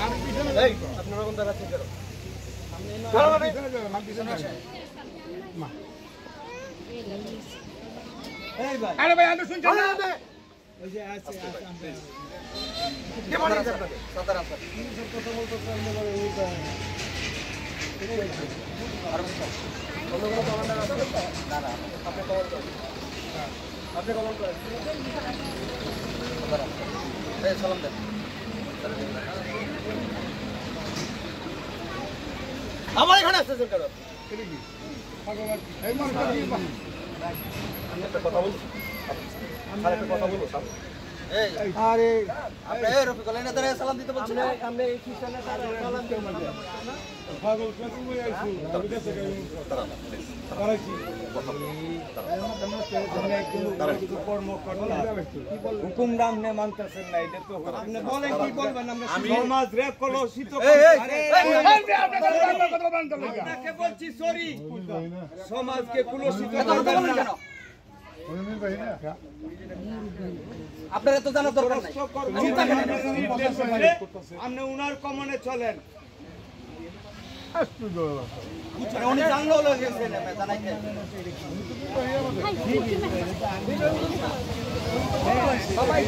আপনারা কোন দাঁড়াচ্ছেন কেন? আরে ভাই আমি শুনছি না। ওই যে আছে কে বলে আপনাকে? সাতার আছে। কথা বলতে চান না বলে ওই আর অন্য কোনো কমান্ডার আছে? না না আপনি কমান্ড করেন। আপনি কমান্ড করেন। এই সালাম দেন। আমার এখানে আসতেছেন কেন? এটা কি ভগবান এই মানুষটা কি আমি একটা কথা বলছি। আর একটা কথা বলবো সামনে। এই আরে আপনি এই রফিকুল এনে দাঁড়ায় সালাম দিতে বলছেন না? আমরা এই কিষানে সালাম দিতে মানে পাগল কত মই আইছো আমি দেশে গাই করাইছি হুকুম নাম নে মানতেছেন না এটা তো আপনি বলেন কি বলবেন আমরা সমাজ রে কলুষিত আপনাকে বলছি সরি সমাজকে কলুষিত করবেন না আপনারা তো জানার দরকার নাই। আপনি উনার কমনে চলেন উনি জানলো গেছেন জানাইতে সবাই